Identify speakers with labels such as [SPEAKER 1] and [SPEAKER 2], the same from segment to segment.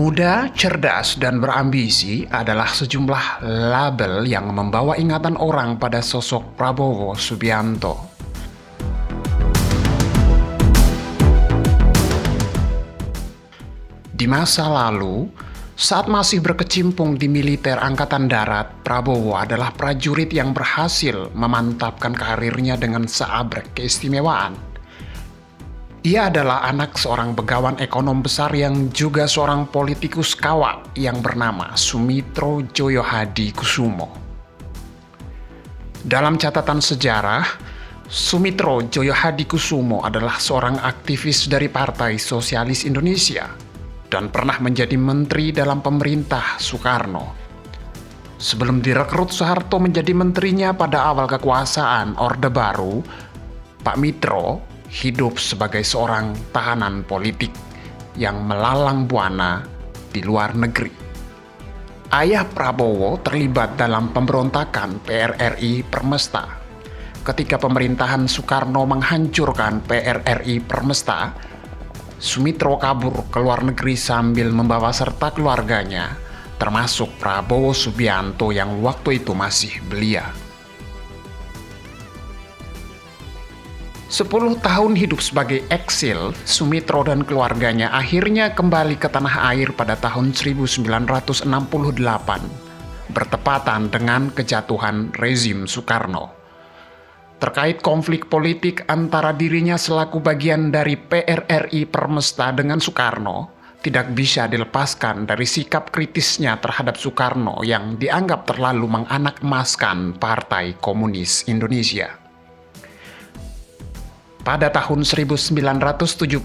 [SPEAKER 1] Muda, cerdas, dan berambisi adalah sejumlah label yang membawa ingatan orang pada sosok Prabowo Subianto. Di masa lalu, saat masih berkecimpung di militer Angkatan Darat, Prabowo adalah prajurit yang berhasil memantapkan karirnya dengan seabrek keistimewaan. Ia adalah anak seorang begawan ekonom besar yang juga seorang politikus kawak yang bernama Sumitro Joyo Hadikusumo. Dalam catatan sejarah, Sumitro Joyo Hadikusumo adalah seorang aktivis dari Partai Sosialis Indonesia dan pernah menjadi menteri dalam pemerintah Soekarno. Sebelum direkrut Soeharto menjadi menterinya pada awal kekuasaan Orde Baru, Pak Mitro hidup sebagai seorang tahanan politik yang melalang buana di luar negeri. Ayah Prabowo terlibat dalam pemberontakan PRRI Permesta. Ketika pemerintahan Soekarno menghancurkan PRRI Permesta, Sumitro kabur ke luar negeri sambil membawa serta keluarganya, termasuk Prabowo Subianto yang waktu itu masih belia. 10 tahun hidup sebagai eksil, Sumitro dan keluarganya akhirnya kembali ke tanah air pada tahun 1968, bertepatan dengan kejatuhan rezim Soekarno. Terkait konflik politik antara dirinya selaku bagian dari PRRI Permesta dengan Soekarno, tidak bisa dilepaskan dari sikap kritisnya terhadap Soekarno yang dianggap terlalu menganak-emaskan Partai Komunis Indonesia. Pada tahun 1970,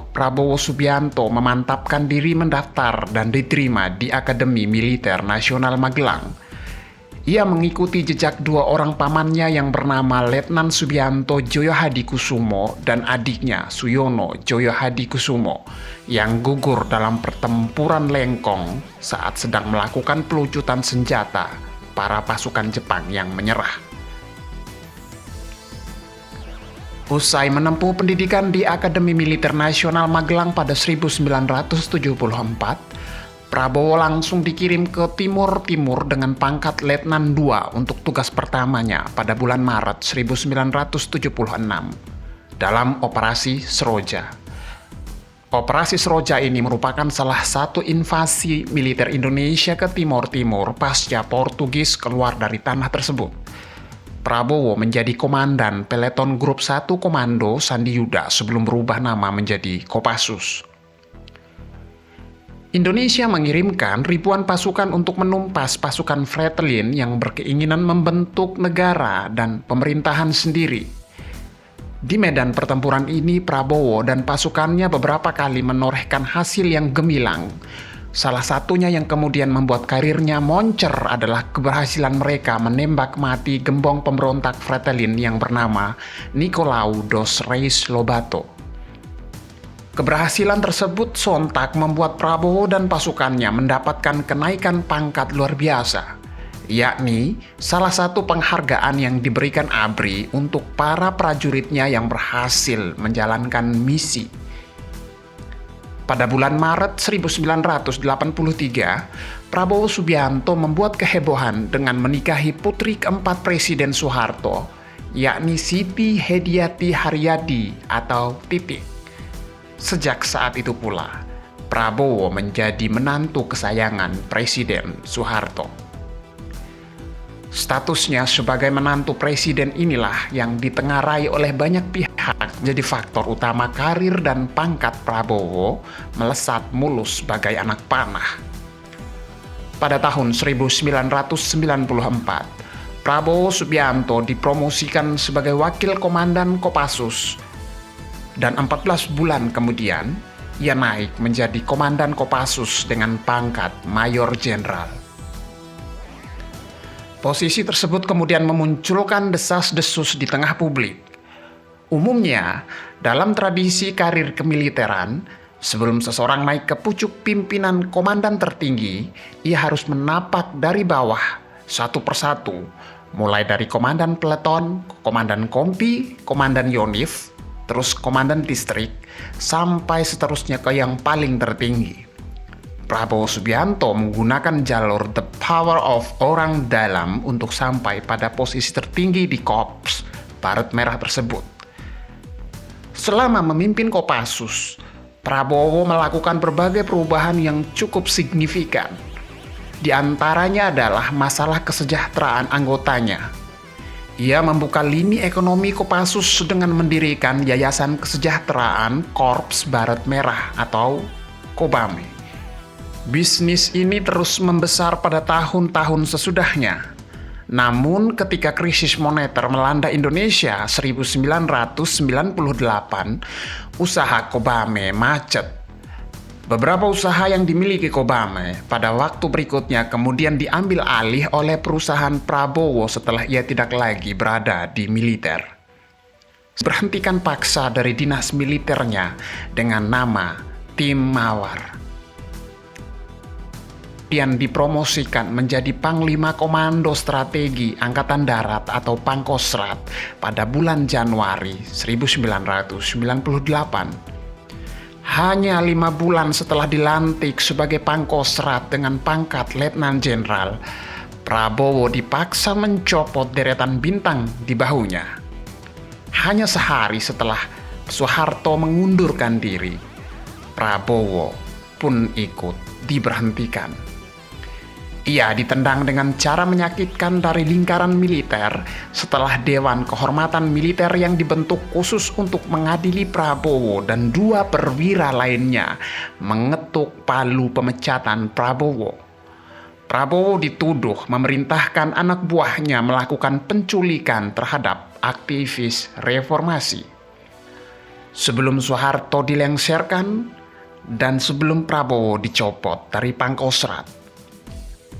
[SPEAKER 1] Prabowo Subianto memantapkan diri mendaftar dan diterima di Akademi Militer Nasional Magelang. Ia mengikuti jejak dua orang pamannya yang bernama Letnan Subianto Joyo Hadikusumo dan adiknya Suyono Joyo Hadikusumo yang gugur dalam pertempuran Lengkong saat sedang melakukan pelucutan senjata para pasukan Jepang yang menyerah. Usai menempuh pendidikan di Akademi Militer Nasional Magelang pada 1974, Prabowo langsung dikirim ke Timur dengan pangkat Letnan II untuk tugas pertamanya pada bulan Maret 1976 dalam Operasi Seroja. Operasi Seroja ini merupakan salah satu invasi militer Indonesia ke Timur pasca Portugis keluar dari tanah tersebut. Prabowo menjadi komandan Peleton Grup 1 Komando Sandi Yuda sebelum berubah nama menjadi Kopassus. Indonesia mengirimkan ribuan pasukan untuk menumpas pasukan Fretilin yang berkeinginan membentuk negara dan pemerintahan sendiri. Di medan pertempuran ini, Prabowo dan pasukannya beberapa kali menorehkan hasil yang gemilang. Salah satunya yang kemudian membuat karirnya moncer adalah keberhasilan mereka menembak mati gembong pemberontak Fretilin yang bernama Nicolau dos Reis Lobato. Keberhasilan tersebut sontak membuat Prabowo dan pasukannya mendapatkan kenaikan pangkat luar biasa, yakni salah satu penghargaan yang diberikan ABRI untuk para prajuritnya yang berhasil menjalankan misi. Pada bulan Maret 1983, Prabowo Subianto membuat kehebohan dengan menikahi putri keempat Presiden Soeharto, yakni Siti Hediati Haryadi atau Titik. Sejak saat itu pula, Prabowo menjadi menantu kesayangan Presiden Soeharto. Statusnya sebagai menantu presiden inilah yang ditengarai oleh banyak pihak jadi faktor utama karir dan pangkat Prabowo melesat mulus bagai anak panah. Pada tahun 1994, Prabowo Subianto dipromosikan sebagai wakil komandan Kopassus dan 14 bulan kemudian ia naik menjadi komandan Kopassus dengan pangkat Mayor Jenderal. Posisi tersebut kemudian memunculkan desas-desus di tengah publik. Umumnya, dalam tradisi karir kemiliteran, sebelum seseorang naik ke pucuk pimpinan komandan tertinggi, ia harus menapak dari bawah satu persatu, mulai dari komandan peleton, komandan kompi, komandan yonif, terus komandan distrik, sampai seterusnya ke yang paling tertinggi. Prabowo Subianto menggunakan jalur the power of orang dalam untuk sampai pada posisi tertinggi di Korps Baret Merah tersebut. Selama memimpin Kopassus, Prabowo melakukan berbagai perubahan yang cukup signifikan. Di antaranya adalah masalah kesejahteraan anggotanya. Ia membuka lini ekonomi Kopassus dengan mendirikan Yayasan Kesejahteraan Korps Baret Merah atau Kobame. Bisnis ini terus membesar pada tahun-tahun sesudahnya. Namun ketika krisis moneter melanda Indonesia 1998, usaha Kobame macet. Beberapa usaha yang dimiliki Kobame pada waktu berikutnya kemudian diambil alih oleh perusahaan Prabowo setelah ia tidak lagi berada di militer. Berhentikan paksa dari dinas militernya dengan nama Tim Mawar. Kemudian dipromosikan menjadi Panglima Komando Strategi Angkatan Darat atau Pangkostrat pada bulan Januari 1998. Hanya 5 bulan setelah dilantik sebagai Pangkostrat dengan pangkat Letnan Jenderal, Prabowo dipaksa mencopot deretan bintang di bahunya. Hanya sehari setelah Soeharto mengundurkan diri, Prabowo pun ikut diberhentikan. Ia ditendang dengan cara menyakitkan dari lingkaran militer setelah Dewan Kehormatan Militer yang dibentuk khusus untuk mengadili Prabowo dan 2 perwira lainnya mengetuk palu pemecatan Prabowo. Prabowo dituduh memerintahkan anak buahnya melakukan penculikan terhadap aktivis reformasi. Sebelum Soeharto dilengserkan dan sebelum Prabowo dicopot dari Pangkostrat,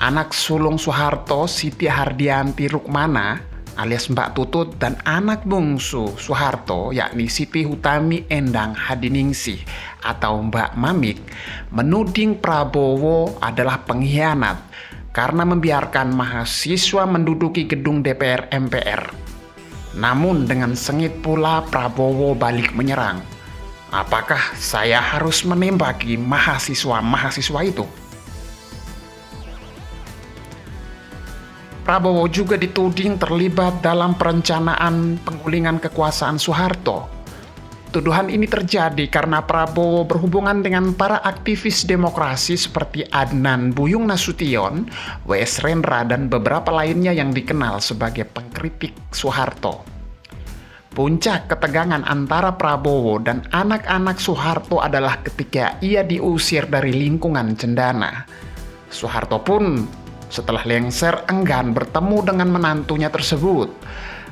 [SPEAKER 1] anak sulung Soeharto, Siti Hardianti Rukmana alias Mbak Tutut, dan anak bungsu Soeharto yakni Siti Hutami Endang Hadiningsih atau Mbak Mamik menuding Prabowo adalah pengkhianat karena membiarkan mahasiswa menduduki gedung DPR MPR. Namun dengan sengit pula Prabowo balik menyerang. Apakah saya harus menembaki mahasiswa-mahasiswa itu? Prabowo juga dituding terlibat dalam perencanaan penggulingan kekuasaan Soeharto. Tuduhan ini terjadi karena Prabowo berhubungan dengan para aktivis demokrasi seperti Adnan Buyung Nasution, W.S. Rendra, dan beberapa lainnya yang dikenal sebagai pengkritik Soeharto. Puncak ketegangan antara Prabowo dan anak-anak Soeharto adalah ketika ia diusir dari lingkungan cendana. Soeharto pun setelah lengser enggan bertemu dengan menantunya tersebut.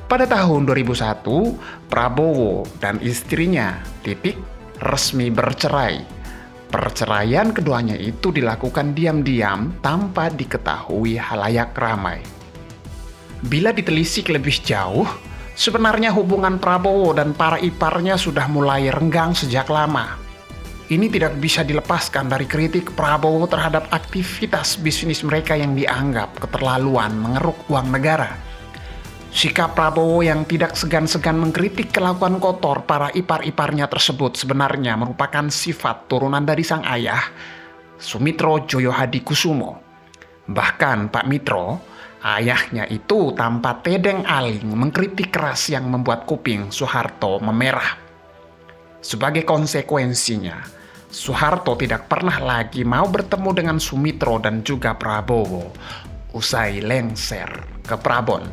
[SPEAKER 1] Pada tahun 2001, Prabowo dan istrinya, Titik, resmi bercerai. Perceraian keduanya itu dilakukan diam-diam tanpa diketahui halayak ramai. Bila ditelisik lebih jauh, sebenarnya hubungan Prabowo dan para iparnya sudah mulai renggang sejak lama. Ini tidak bisa dilepaskan dari kritik Prabowo terhadap aktivitas bisnis mereka yang dianggap keterlaluan mengeruk uang negara. Sikap Prabowo yang tidak segan-segan mengkritik kelakuan kotor para ipar-iparnya tersebut sebenarnya merupakan sifat turunan dari sang ayah, Sumitro Joyo Hadikusumo. Bahkan Pak Mitro, ayahnya itu tanpa tedeng aling mengkritik keras yang membuat kuping Soeharto memerah. Sebagai konsekuensinya, Soeharto tidak pernah lagi mau bertemu dengan Sumitro dan juga Prabowo usai lengser ke Prabon.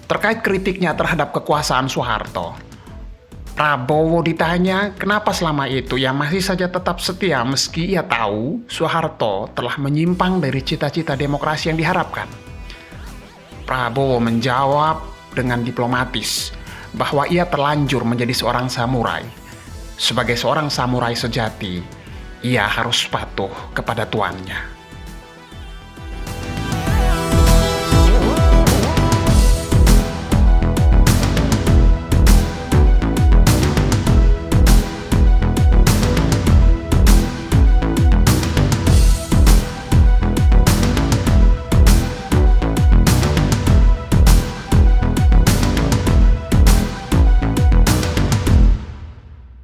[SPEAKER 1] Terkait kritiknya terhadap kekuasaan Soeharto, Prabowo ditanya kenapa selama itu ia masih saja tetap setia meski ia tahu Soeharto telah menyimpang dari cita-cita demokrasi yang diharapkan. Prabowo menjawab dengan diplomatis bahwa ia terlanjur menjadi seorang samurai. Sebagai seorang samurai sejati, ia harus patuh kepada tuannya.